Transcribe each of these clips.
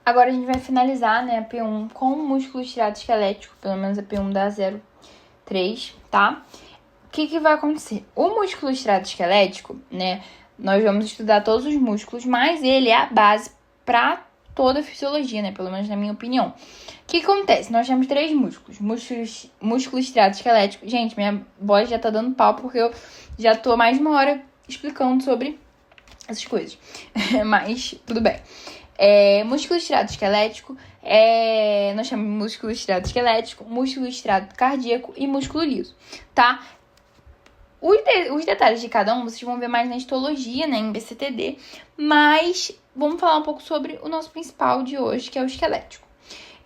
agora a gente vai finalizar, né, a P1 com o músculo estriado esquelético, pelo menos a P1 da 03, tá? O que vai acontecer? O músculo estriado esquelético, né, nós vamos estudar todos os músculos, mas ele é a base para toda a fisiologia, né, pelo menos na minha opinião. O que acontece? Nós temos 3 músculos. Músculo estriado esquelético. Gente, minha voz já tá dando pau porque eu já tô mais de 1 hora explicando sobre essas coisas. Mas, tudo bem. Músculo estriado esquelético, nós chamamos de músculo estriado esquelético, músculo estriado cardíaco e músculo liso, tá? Os detalhes de cada um vocês vão ver mais na histologia, né, em BCTD, mas vamos falar um pouco sobre o nosso principal de hoje, que é o esquelético.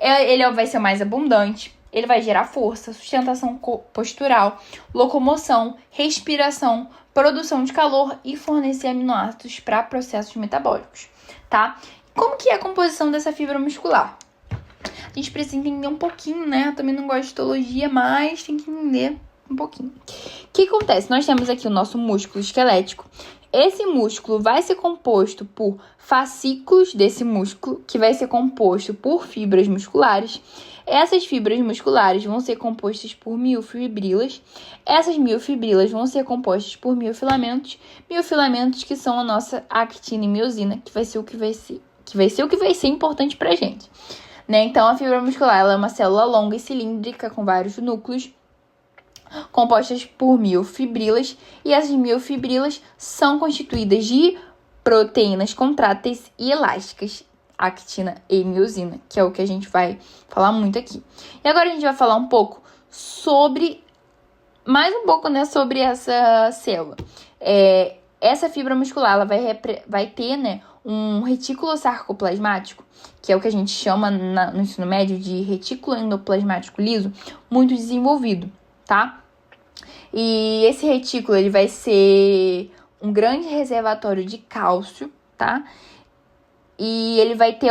Ele vai ser mais abundante, ele vai gerar força, sustentação postural, locomoção, respiração, produção de calor e fornecer aminoácidos para processos metabólicos, tá? Como que é a composição dessa fibra muscular? A gente precisa entender um pouquinho, né? Eu também não gosto de histologia, mas tem que entender um pouquinho. O que acontece? Nós temos aqui o nosso músculo esquelético. Esse músculo vai ser composto por fascículos desse músculo, que vai ser composto por fibras musculares. Essas fibras musculares vão ser compostas por miofibrilas. Essas miofibrilas vão ser compostas por miofilamentos. Miofilamentos que são a nossa actina e miosina, que vai ser o que vai ser importante pra gente, né? Então, a fibra muscular ela é uma célula longa e cilíndrica com vários núcleos, compostas por miofibrilas, e essas miofibrilas são constituídas de proteínas contráteis e elásticas, actina e miosina, que é o que a gente vai falar muito aqui. E agora a gente vai falar um pouco sobre, né, sobre essa célula. Essa fibra muscular ela vai ter, né, um retículo sarcoplasmático, que é o que a gente chama no ensino médio de retículo endoplasmático liso, muito desenvolvido, tá? E esse retículo ele vai ser um grande reservatório de cálcio, tá? E ele vai ter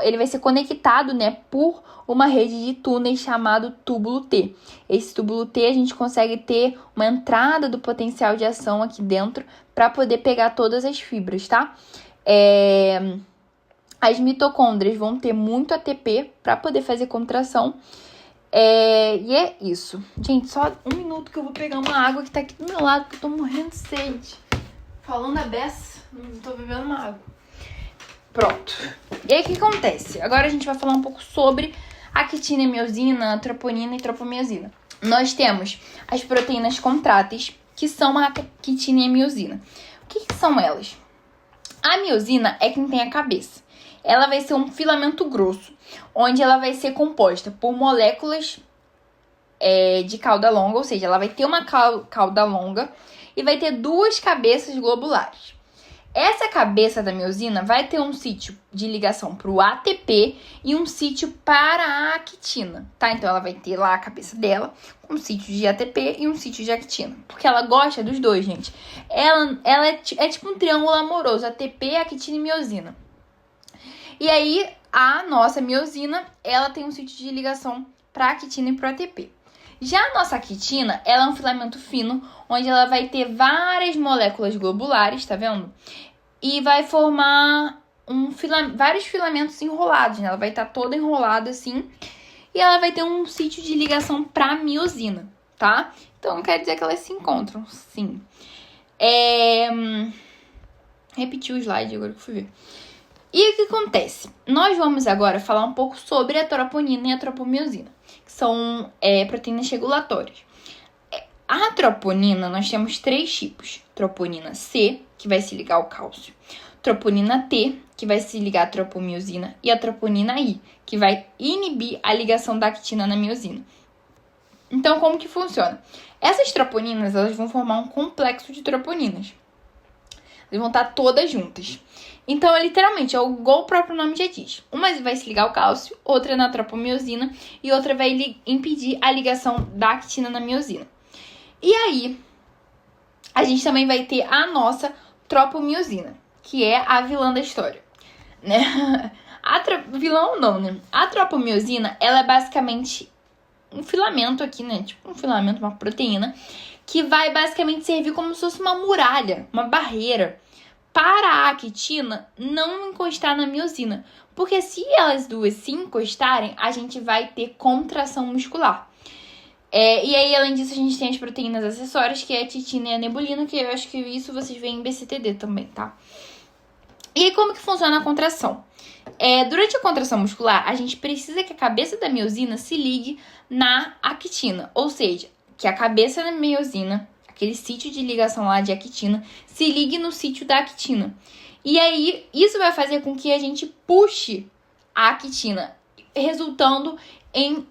ele vai ser conectado, né, por uma rede de túneis chamado túbulo T. Esse túbulo T a gente consegue ter uma entrada do potencial de ação aqui dentro para poder pegar todas as fibras, tá? As mitocôndrias vão ter muito ATP para poder fazer contração. E é isso. Gente, só 1 minuto que eu vou pegar uma água que tá aqui do meu lado, porque eu tô morrendo de sede. Falando a beça, não tô bebendo uma água. Pronto. E aí, o que acontece? Agora a gente vai falar um pouco sobre actina e miosina, troponina e tropomiosina. Nós temos as proteínas contráteis, que são a actina e a miosina. O que são elas? A miosina é quem tem a cabeça. Ela vai ser um filamento grosso, onde ela vai ser composta por moléculas de cauda longa, ou seja, ela vai ter uma cauda longa e vai ter 2 cabeças globulares. Essa cabeça da miosina vai ter um sítio de ligação para o ATP e um sítio para a actina, tá? Então, ela vai ter lá a cabeça dela, um sítio de ATP e um sítio de actina, porque ela gosta dos dois, gente. Ela é tipo um triângulo amoroso, ATP, actina e miosina. E aí, a nossa miosina, ela tem um sítio de ligação para a actina e para o ATP. Já a nossa actina, ela é um filamento fino, onde ela vai ter várias moléculas globulares, tá vendo? E vai formar vários filamentos enrolados, né? Ela vai estar toda enrolada assim. E ela vai ter um sítio de ligação para a miosina, tá? Então, não quer dizer que elas se encontram, sim. Repetir o slide agora que eu fui ver. E o que acontece? Nós vamos agora falar um pouco sobre a troponina e a tropomiosina, que são proteínas regulatórias. A troponina, nós temos 3 tipos. Troponina C, que vai se ligar ao cálcio. Troponina T, que vai se ligar à tropomiosina. E a troponina I, que vai inibir a ligação da actina na miosina. Então, como que funciona? Essas troponinas, elas vão formar um complexo de troponinas. Elas vão estar todas juntas. Então, literalmente, igual o próprio nome já diz. Uma vai se ligar ao cálcio, outra na tropomiosina e outra vai impedir a ligação da actina na miosina. E aí, a gente também vai ter a nossa tropomiosina, que é a vilã da história, né? Vilão não, né? A tropomiosina, ela é basicamente um filamento aqui, né? Tipo um filamento, uma proteína, que vai basicamente servir como se fosse uma muralha, uma barreira, para a actina não encostar na miosina. Porque se elas duas se encostarem, a gente vai ter contração muscular. E aí, além disso, a gente tem as proteínas acessórias, que é a titina e a nebulina, que eu acho que isso vocês veem em BCTD também, tá? E aí, como que funciona a contração? Durante a contração muscular, a gente precisa que a cabeça da miosina se ligue na actina. Ou seja, que a cabeça da miosina, aquele sítio de ligação lá de actina, se ligue no sítio da actina. E aí, isso vai fazer com que a gente puxe a actina, resultando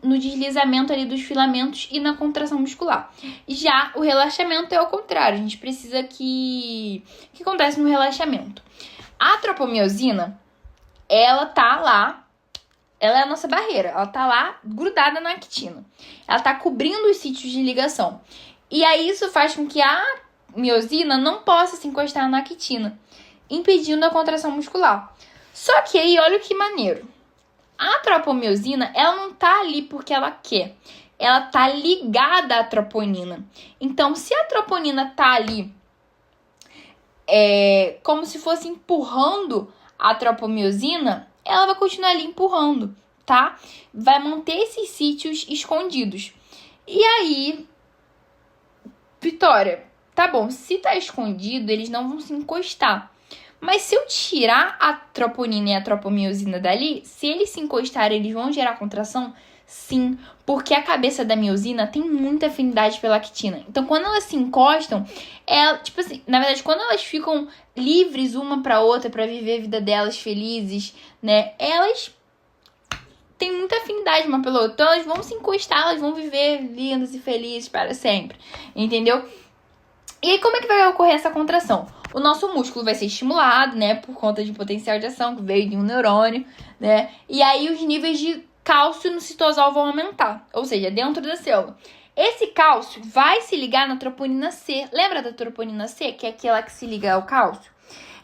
no deslizamento ali dos filamentos e na contração muscular. Já o relaxamento é o contrário. A gente precisa que... O que acontece no relaxamento? A tropomiosina, ela tá lá, ela é a nossa barreira, ela tá lá grudada na actina. Ela tá cobrindo os sítios de ligação. E aí isso faz com que a miosina não possa se encostar na actina, impedindo a contração muscular. Só que aí, olha que maneiro. A tropomiosina, ela não tá ali porque ela quer. Ela tá ligada à troponina. Então, se a troponina tá ali como se fosse empurrando a tropomiosina, ela vai continuar ali empurrando, tá? Vai manter esses sítios escondidos. E aí, Vitória, tá bom, se tá escondido, eles não vão se encostar. Mas se eu tirar a troponina e a tropomiosina dali, se eles se encostarem, eles vão gerar contração? Sim, porque a cabeça da miosina tem muita afinidade pela actina. Então, quando elas se encostam, tipo assim, na verdade, quando elas ficam livres uma pra outra pra viver a vida delas felizes, né? Elas têm muita afinidade uma pela outra. Então, elas vão se encostar, elas vão viver lindas e felizes para sempre, entendeu? E aí, como é que vai ocorrer essa contração? O nosso músculo vai ser estimulado, né, por conta de potencial de ação que veio de um neurônio, né? E aí, os níveis de cálcio no citosol vão aumentar, ou seja, dentro da célula. Esse cálcio vai se ligar na troponina C. Lembra da troponina C, que é aquela que se liga ao cálcio?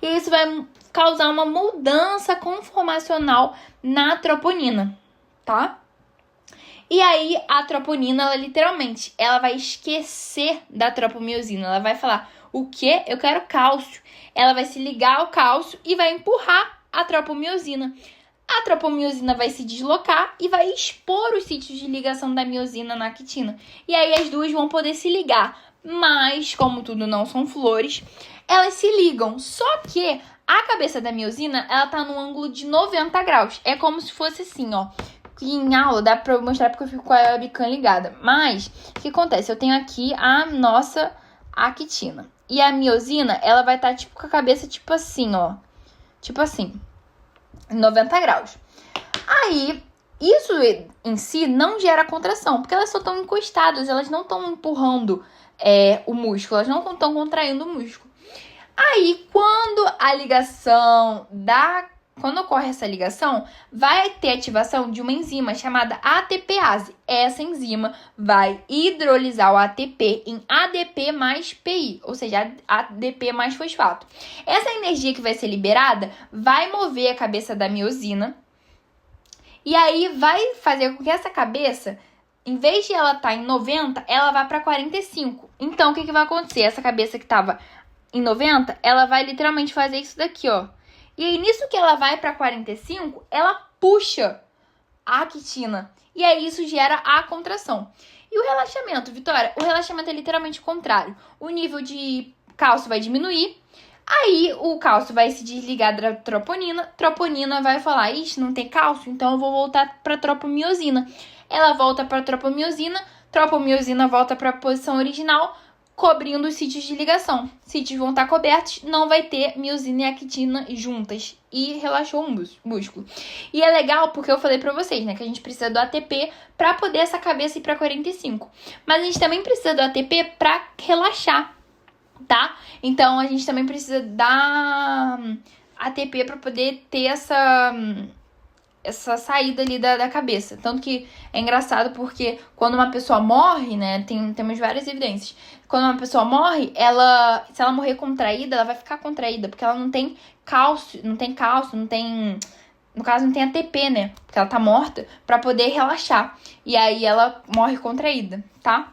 E isso vai causar uma mudança conformacional na troponina, tá? E aí, a troponina, ela literalmente, ela vai esquecer da tropomiosina. Ela vai falar, o quê? Eu quero cálcio. Ela vai se ligar ao cálcio e vai empurrar a tropomiosina. A tropomiosina vai se deslocar e vai expor os sítios de ligação da miosina na actina. E aí, as duas vão poder se ligar. Mas, como tudo não são flores, elas se ligam. Só que a cabeça da miosina, ela tá num ângulo de 90 graus. É como se fosse assim, ó. Em aula dá pra eu mostrar porque eu fico com a webcam ligada. Mas, o que acontece? Eu tenho aqui a nossa actina. E a miosina, ela vai estar tipo com a cabeça tipo assim, ó. Tipo assim, em 90 graus. Aí, isso em si não gera contração, porque elas só estão encostadas, elas não estão empurrando o músculo, elas não estão contraindo o músculo. Aí, quando ocorre essa ligação, vai ter ativação de uma enzima chamada ATPase. Essa enzima vai hidrolisar o ATP em ADP mais PI, ou seja, ADP mais fosfato. Essa energia que vai ser liberada vai mover a cabeça da miosina e aí vai fazer com que essa cabeça, em vez de ela estar em 90, ela vá para 45. Então, o que vai acontecer? Essa cabeça que estava em 90, ela vai literalmente fazer isso daqui, ó. E aí, nisso que ela vai para 45, ela puxa a actina. E aí, isso gera a contração. E o relaxamento, Vitória? O relaxamento é literalmente o contrário. O nível de cálcio vai diminuir. Aí, o cálcio vai se desligar da troponina. Troponina vai falar, ixi, não tem cálcio, então eu vou voltar para tropomiosina. Ela volta para tropomiosina. Tropomiosina volta para a posição original, cobrindo os sítios de ligação. Sítios vão estar cobertos, não vai ter miosina e actina juntas. E relaxou o músculo. E é legal porque eu falei pra vocês, né, que a gente precisa do ATP pra poder essa cabeça ir pra 45. Mas a gente também precisa do ATP pra relaxar, tá? Então a gente também precisa da ATP pra poder ter essa saída ali da cabeça. Tanto que é engraçado porque quando uma pessoa morre, né, temos várias evidências. Quando uma pessoa morre, se ela morrer contraída, ela vai ficar contraída, porque ela não tem cálcio, não tem, no caso, não tem ATP, né, porque ela tá morta, pra poder relaxar. E aí ela morre contraída, tá?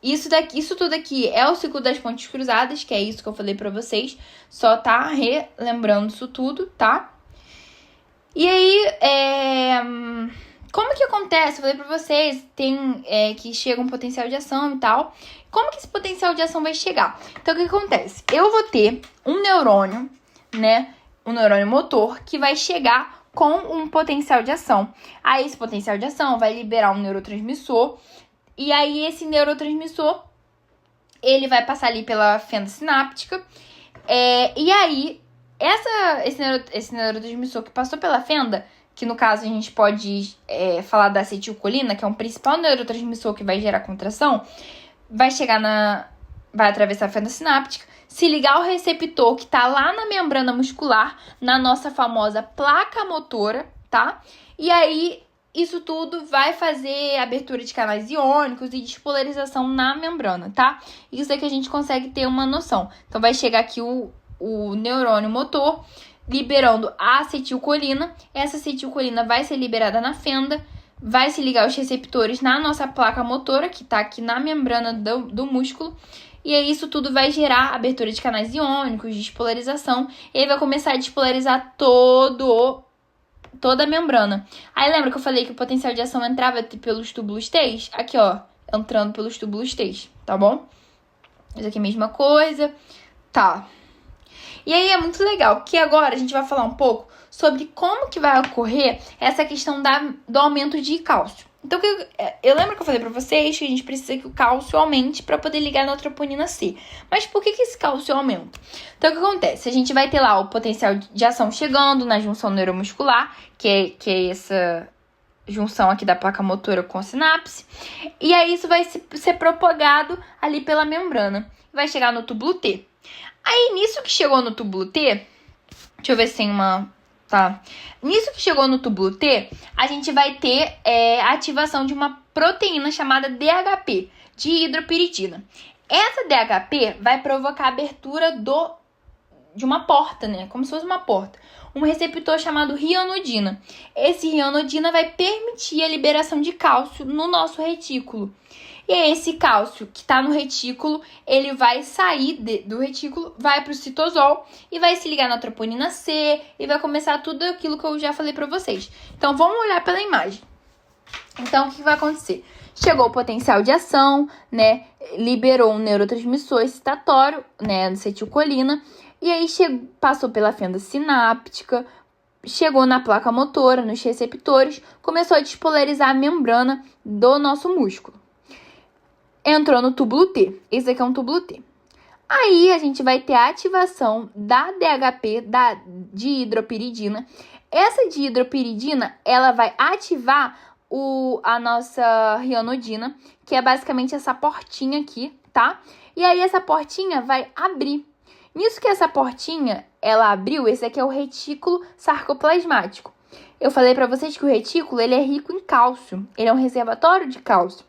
Isso tudo aqui é o ciclo das pontes cruzadas, que é isso que eu falei pra vocês. Só tá relembrando isso tudo, tá? E aí, como que acontece? Eu falei pra vocês, tem que chega um potencial de ação e tal. Como que esse potencial de ação vai chegar? Então, o que acontece? Eu vou ter um neurônio, né? Um neurônio motor que vai chegar com um potencial de ação. Aí, esse potencial de ação vai liberar um neurotransmissor. E aí, esse neurotransmissor, ele vai passar ali pela fenda sináptica. E aí, esse neurotransmissor que passou pela fenda, que no caso a gente pode falar da acetilcolina, que é um principal neurotransmissor que vai gerar contração, vai atravessar a fenda sináptica, se ligar ao receptor que está lá na membrana muscular, na nossa famosa placa motora, tá? E aí, isso tudo vai fazer abertura de canais iônicos e despolarização na membrana, tá? Isso é que a gente consegue ter uma noção. Então, vai chegar aqui o neurônio motor, liberando a acetilcolina. Essa acetilcolina vai ser liberada na fenda, vai se ligar aos receptores na nossa placa motora, que está aqui na membrana do músculo. E aí, isso tudo vai gerar abertura de canais iônicos, despolarização. E aí, vai começar a despolarizar toda a membrana. Aí, lembra que eu falei que o potencial de ação entrava pelos túbulos T? Aqui, ó, entrando pelos túbulos T, tá bom? Isso aqui é a mesma coisa. Tá. E aí, é muito legal, que agora a gente vai falar um pouco sobre como que vai ocorrer essa questão do aumento de cálcio. Então, eu lembro que eu falei pra vocês que a gente precisa que o cálcio aumente para poder ligar na troponina C. Mas por que esse cálcio aumenta? Então, o que acontece? A gente vai ter lá o potencial de ação chegando na junção neuromuscular, que é essa junção aqui da placa motora com a sinapse. E aí, isso vai ser propagado ali pela membrana. Vai chegar no túbulo T. Aí, nisso que chegou no túbulo T, deixa eu ver se tem uma... Tá. Nisso que chegou no túbulo T, a gente vai ter a ativação de uma proteína chamada DHP, de hidropiridina. Essa DHP vai provocar a abertura de uma porta, né? Como se fosse uma porta. Um receptor chamado rionodina. Esse rionodina vai permitir a liberação de cálcio no nosso retículo. E esse cálcio que está no retículo, ele vai sair do retículo, vai para o citosol e vai se ligar na troponina C e vai começar tudo aquilo que eu já falei para vocês. Então, vamos olhar pela imagem. Então, o que vai acontecer? Chegou o potencial de ação, né? Liberou um neurotransmissor excitatório, né? Acetilcolina. E aí, passou pela fenda sináptica, chegou na placa motora, nos receptores, começou a despolarizar a membrana do nosso músculo. Entrou no túbulo T. Esse aqui é um túbulo T. Aí, a gente vai ter a ativação da DHP, da dihidropiridina. Essa dihidropiridina, ela vai ativar a nossa rionodina, que é basicamente essa portinha aqui, tá? E aí, essa portinha vai abrir. Nisso que essa portinha, ela abriu, esse aqui é o retículo sarcoplasmático. Eu falei pra vocês que o retículo, ele é rico em cálcio. Ele é um reservatório de cálcio.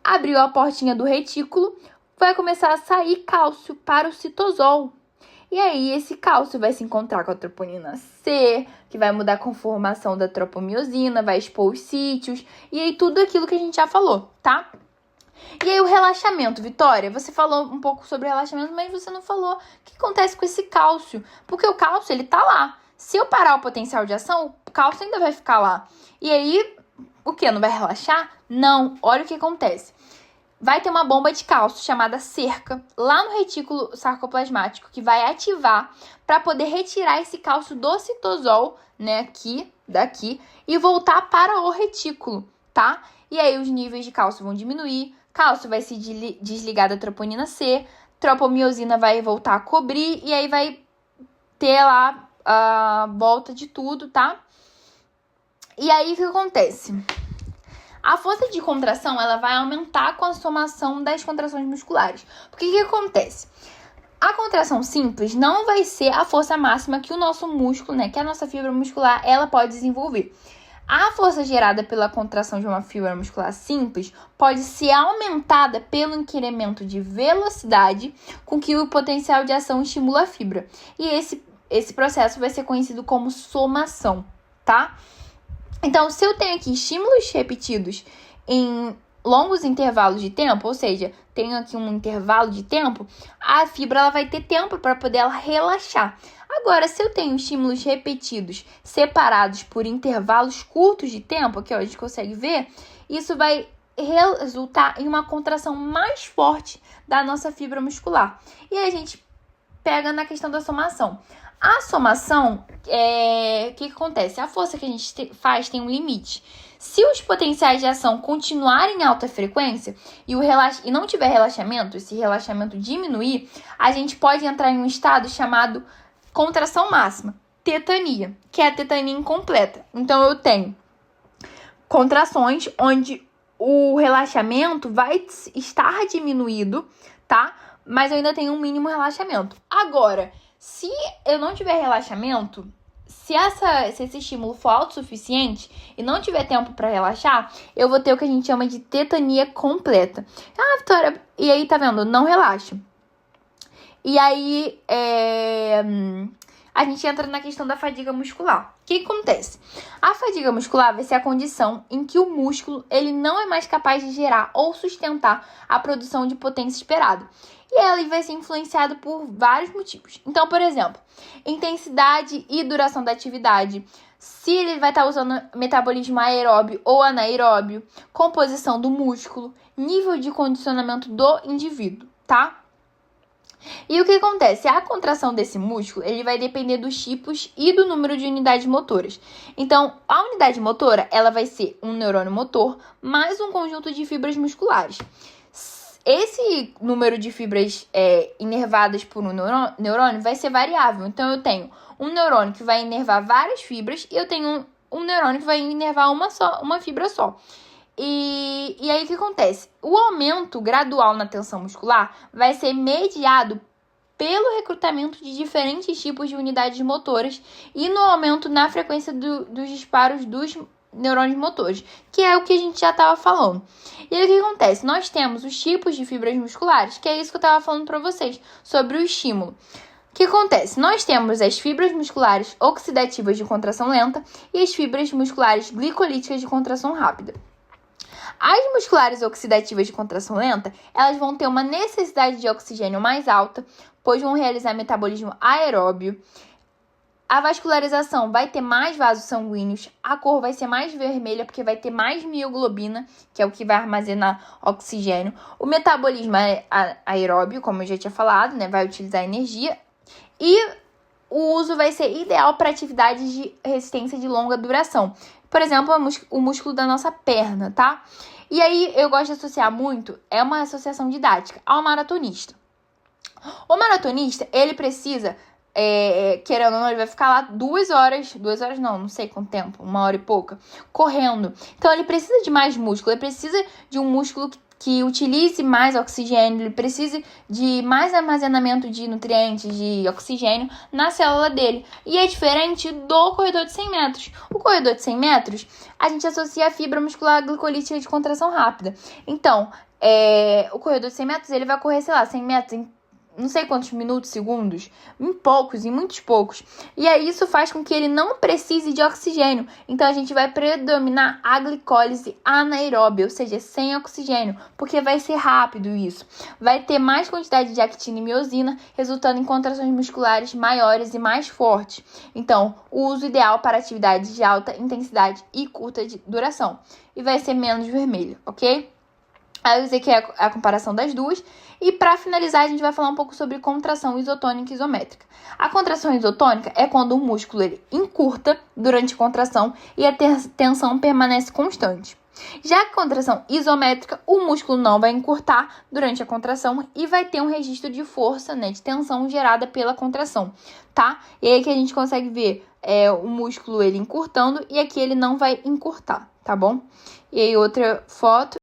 Abriu a portinha do retículo, vai começar a sair cálcio para o citosol. E aí, esse cálcio vai se encontrar com a troponina C, que vai mudar a conformação da tropomiosina, vai expor os sítios, e aí tudo aquilo que a gente já falou, tá? E aí, o relaxamento, Vitória, você falou um pouco sobre relaxamento, mas você não falou o que acontece com esse cálcio. Porque o cálcio, ele tá lá. Se eu parar o potencial de ação, o cálcio ainda vai ficar lá. E aí, o quê? Não vai relaxar? Não. Olha o que acontece. Vai ter uma bomba de cálcio chamada cerca lá no retículo sarcoplasmático que vai ativar para poder retirar esse cálcio do citosol, né, daqui, e voltar para o retículo, tá? E aí os níveis de cálcio vão diminuir, cálcio vai se desligar da troponina C, tropomiosina vai voltar a cobrir e aí vai ter lá a volta de tudo, tá? E aí o que acontece? A força de contração, ela vai aumentar com a somação das contrações musculares. Porque o que acontece? A contração simples não vai ser a força máxima que o nosso músculo, né, que a nossa fibra muscular, ela pode desenvolver. A força gerada pela contração de uma fibra muscular simples pode ser aumentada pelo incremento de velocidade com que o potencial de ação estimula a fibra. E esse processo vai ser conhecido como somação, tá? Então, se eu tenho aqui estímulos repetidos em longos intervalos de tempo, ou seja, tem aqui um intervalo de tempo, a fibra ela vai ter tempo para poder ela relaxar. Agora, se eu tenho estímulos repetidos, separados por intervalos curtos de tempo, aqui ó, a gente consegue ver, isso vai resultar em uma contração mais forte da nossa fibra muscular. E aí a gente pega na questão da somação. A somação, o que acontece? A força que a gente faz tem um limite. Se os potenciais de ação continuarem em alta frequência e não tiver relaxamento, esse relaxamento diminuir, a gente pode entrar em um estado chamado contração máxima, tetania, que é a tetania incompleta. Então, eu tenho contrações onde o relaxamento vai estar diminuído, tá? Mas eu ainda tenho um mínimo relaxamento. Agora, se eu não tiver relaxamento, se esse estímulo for autossuficiente e não tiver tempo para relaxar, eu vou ter o que a gente chama de tetania completa. Ah, Vitória, e aí tá vendo? Não relaxa. E aí, a gente entra na questão da fadiga muscular. O que acontece? A fadiga muscular vai ser a condição em que o músculo ele não é mais capaz de gerar ou sustentar a produção de potência esperada. E ela vai ser influenciada por vários motivos. Então, por exemplo, intensidade e duração da atividade, se ele vai estar usando metabolismo aeróbio ou anaeróbio, composição do músculo, nível de condicionamento do indivíduo, tá? E o que acontece? A contração desse músculo, ele vai depender dos tipos e do número de unidades motoras. Então, a unidade motora, ela vai ser um neurônio motor mais um conjunto de fibras musculares. Esse número de fibras inervadas por um neurônio vai ser variável. Então, eu tenho um neurônio que vai inervar várias fibras e eu tenho um neurônio que vai inervar uma fibra só. E aí, o que acontece? O aumento gradual na tensão muscular vai ser mediado pelo recrutamento de diferentes tipos de unidades motoras e no aumento na frequência dos disparos dos neurônios motores, que é o que a gente já estava falando. E aí, o que acontece? Nós temos os tipos de fibras musculares, que é isso que eu estava falando para vocês, sobre o estímulo. O que acontece? Nós temos as fibras musculares oxidativas de contração lenta e as fibras musculares glicolíticas de contração rápida. As musculares oxidativas de contração lenta, elas vão ter uma necessidade de oxigênio mais alta, pois vão realizar metabolismo aeróbio. A vascularização vai ter mais vasos sanguíneos, a cor vai ser mais vermelha porque vai ter mais mioglobina, que é o que vai armazenar oxigênio. O metabolismo aeróbio, como eu já tinha falado, né, vai utilizar energia. E o uso vai ser ideal para atividades de resistência de longa duração. Por exemplo, o músculo da nossa perna, tá? E aí, eu gosto de associar muito, é uma associação didática, ao maratonista. O maratonista, ele precisa, querendo ou não, ele vai ficar lá 2 horas não sei quanto tempo, 1 hora e pouca, correndo. Então, ele precisa de mais músculo, ele precisa de um músculo que utilize mais oxigênio, ele precisa de mais armazenamento de nutrientes, de oxigênio na célula dele. E é diferente do corredor de 100 metros. O corredor de 100 metros, a gente associa a fibra muscular glicolítica de contração rápida. Então, o corredor de 100 metros, ele vai correr, sei lá, 100 metros em não sei quantos minutos, segundos, em muitos poucos. E aí isso faz com que ele não precise de oxigênio. Então a gente vai predominar a glicólise anaeróbia, ou seja, sem oxigênio, porque vai ser rápido isso. Vai ter mais quantidade de actina e miosina, resultando em contrações musculares maiores e mais fortes. Então, o uso ideal para atividades de alta intensidade e curta de duração. E vai ser menos vermelho, ok? Aí eu usei aqui a comparação das duas. E para finalizar, a gente vai falar um pouco sobre contração isotônica e isométrica. A contração isotônica é quando o músculo ele encurta durante a contração e a tensão permanece constante. Já a contração isométrica, o músculo não vai encurtar durante a contração e vai ter um registro de força, né, de tensão gerada pela contração, tá? E aí que a gente consegue ver o músculo ele encurtando e aqui ele não vai encurtar, tá bom? E aí outra foto.